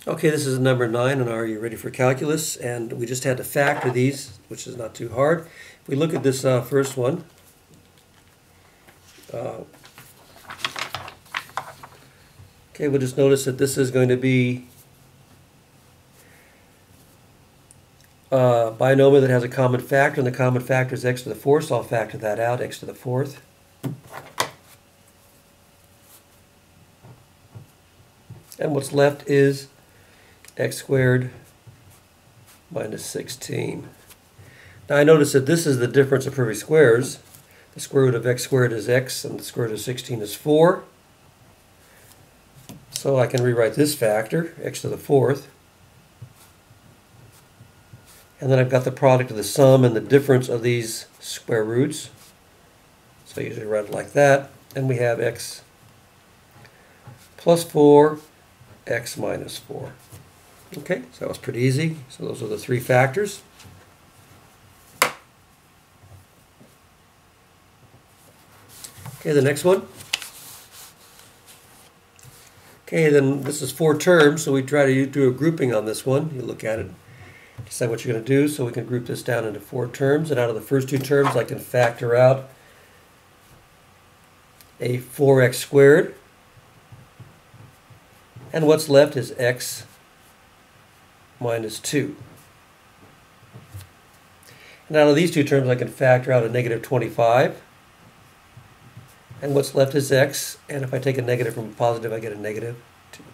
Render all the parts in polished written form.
Okay, this is number 9 on Are You Ready for Calculus? And we just had to factor these, which is not too hard. If we look at this first one, okay, we'll just notice that this is going to be a binomial that has a common factor, and the common factor is x to the 4th, so I'll factor that out, x to the 4th. And what's left is x squared minus 16. Now I notice that this is the difference of perfect squares. The square root of x squared is x, and the square root of 16 is 4. So I can rewrite this factor, x to the 4th. And then I've got the product of the sum and the difference of these square roots. So I usually write it like that. And we have x plus 4, x minus 4. Okay, so that was pretty easy. So those are the three factors. Okay, the next one. Okay, then this is 4 terms, so we try to do a grouping on this one. You look at it, decide what you're going to do, so we can group this down into 4 terms. And out of the first 2 terms, I can factor out a 4x squared. And what's left is x minus 2. And out of these 2 terms, I can factor out a negative 25. And what's left is x, and if I take a negative from a positive, I get a negative 2.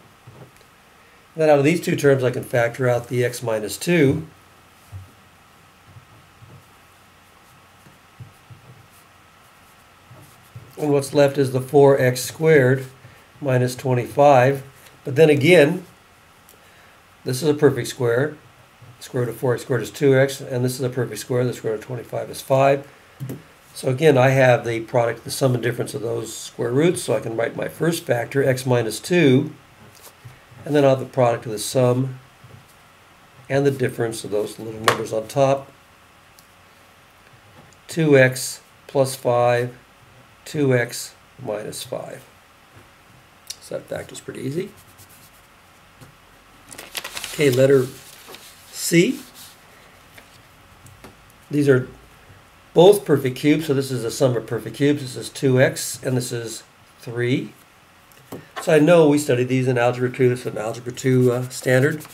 And then out of these 2 terms, I can factor out the x minus 2. And what's left is the 4x squared minus 25. But then again, this is a perfect square. The square root of 4x squared is 2x, and this is a perfect square. The square root of 25 is 5. So again, I have the product, the sum and difference of those square roots, so I can write my first factor, x minus 2, and then I'll have the product of the sum and the difference of those little numbers on top. 2x plus 5, 2x minus 5. So that factor is pretty easy. Okay, letter C. These are both perfect cubes, so this is a sum of perfect cubes. This is 2x, and this is 3. So I know we studied these in Algebra 2. This is an Algebra 2 standard.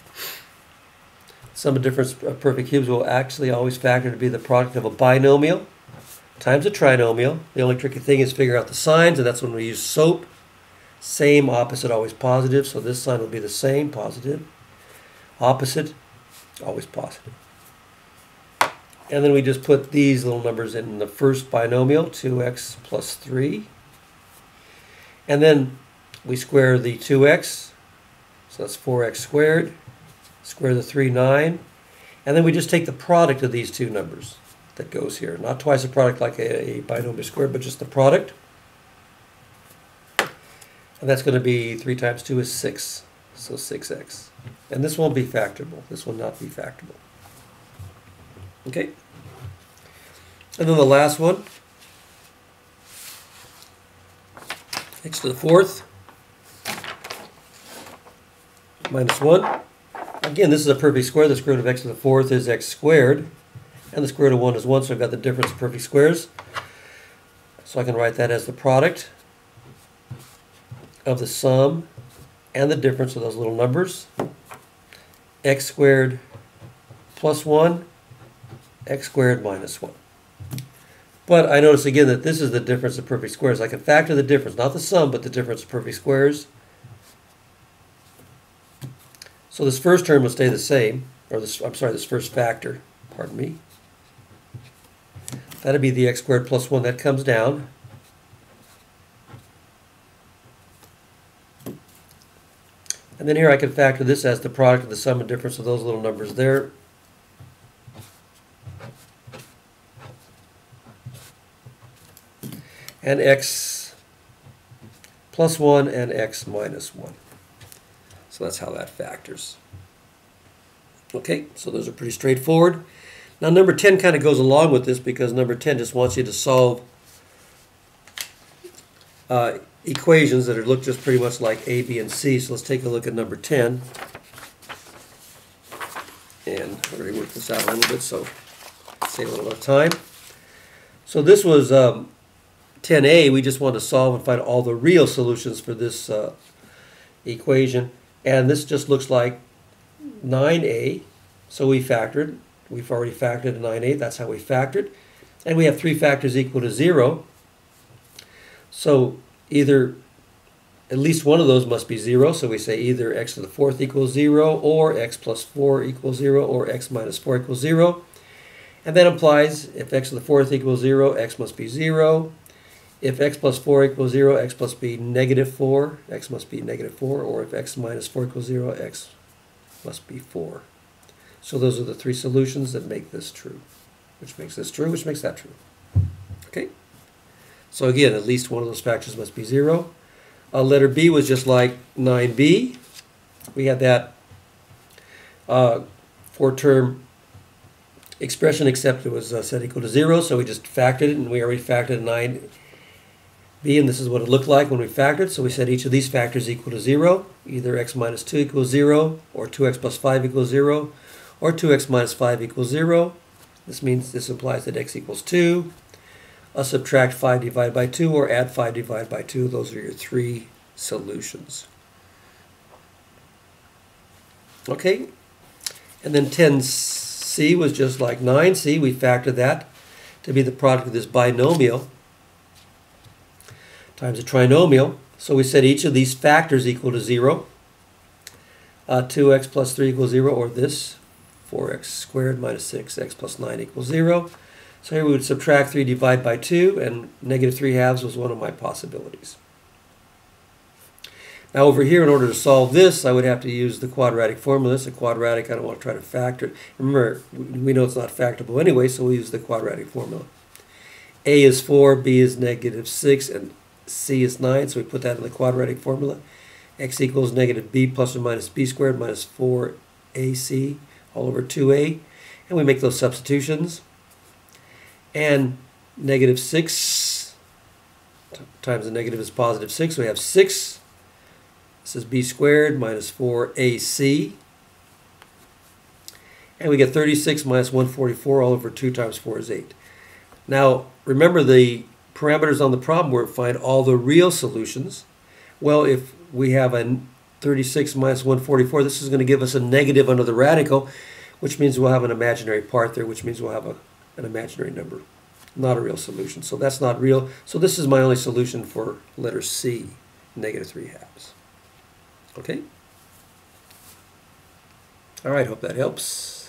Sum of difference of perfect cubes will actually always factor to be the product of a binomial times a trinomial. The only tricky thing is figure out the signs, and that's when we use SOAP. Same, opposite, always positive. So this sign will be the same, positive. Opposite, always positive. And then we just put these little numbers in the first binomial, 2x plus 3. And then we square the 2x, so that's 4x squared. Square the 3, 9. And then we just take the product of these 2 numbers that goes here. Not twice the product like a binomial square, but just the product. And that's going to be 3 times 2 is 6, so 6x. And this won't be factorable. This will not be factorable. Okay. And then the last one, x to the 4th minus 1. Again, this is a perfect square. The square root of x to the 4th is x squared. And the square root of 1 is 1, so I've got the difference of perfect squares. So I can write that as the product of the sum and the difference of those little numbers. X squared plus 1, x squared minus 1. But I notice again that this is the difference of perfect squares. I can factor the difference, not the sum, but the difference of perfect squares. So this first term will stay the same, or this, I'm sorry, this first factor, pardon me. That'd be the x squared plus 1. That comes down. And then here I can factor this as the product of the sum and difference of those little numbers there. And x plus 1 and x minus 1. So that's how that factors. Okay, so those are pretty straightforward. Now number 10 kind of goes along with this because number 10 just wants you to solve equations that look just pretty much like A, B, and C. So let's take a look at number 10. And I already worked this out a little bit, so save a little bit of time. So this was 10a. We just want to solve and find all the real solutions for this equation. And this just looks like 9a. So we factored. We've already factored 9a. That's how we factored. And we have three factors equal to 0. So either at least one of those must be 0. So we say either x to the fourth equals 0, or x plus 4 equals 0, or x minus 4 equals 0. And that implies if x to the fourth equals 0, x must be 0. If x plus 4 equals 0, x must be negative 4. X must be negative 4. Or if x minus 4 equals 0, x must be 4. So those are the three solutions that make this true. Which makes this true, which makes that true. Okay? So again, at least one of those factors must be 0. Letter B was just like 9b. We had that four-term expression, except it was set equal to 0, so we just factored it, and we already factored 9b, and this is what it looked like when we factored. So we said each of these factors equal to 0. Either x minus 2 equals 0, or 2x plus 5 equals 0, or 2x minus 5 equals 0. This implies that x equals 2. Subtract 5 divided by 2, or add 5 divided by 2. Those are your three solutions. Okay, and then 10c was just like 9c. We factored that to be the product of this binomial times a trinomial. So we said each of these factors equal to 0. 2x plus 3 equals 0, or this 4x squared minus 6x plus 9 equals 0. So here we would subtract 3, divide by 2, and negative 3 halves was one of my possibilities. Now over here, in order to solve this, I would have to use the quadratic formula. It's a quadratic. I don't want to try to factor it. Remember, we know it's not factorable anyway, so we'll use the quadratic formula. A is 4, B is negative 6, and C is 9, so we put that in the quadratic formula. X equals negative b plus or minus b squared minus 4ac all over 2a. And we make those substitutions. And negative 6 times the negative is positive 6. So we have 6. This is b squared minus 4ac. And we get 36 minus 144 all over 2 times 4 is 8. Now, remember the parameters on the problem were find all the real solutions. Well, if we have a 36 minus 144, this is going to give us a negative under the radical, which means we'll have an imaginary part there, which means we'll have an imaginary number, not a real solution. So that's not real. So this is my only solution for letter C, negative 3 halves. Okay? All right, hope that helps.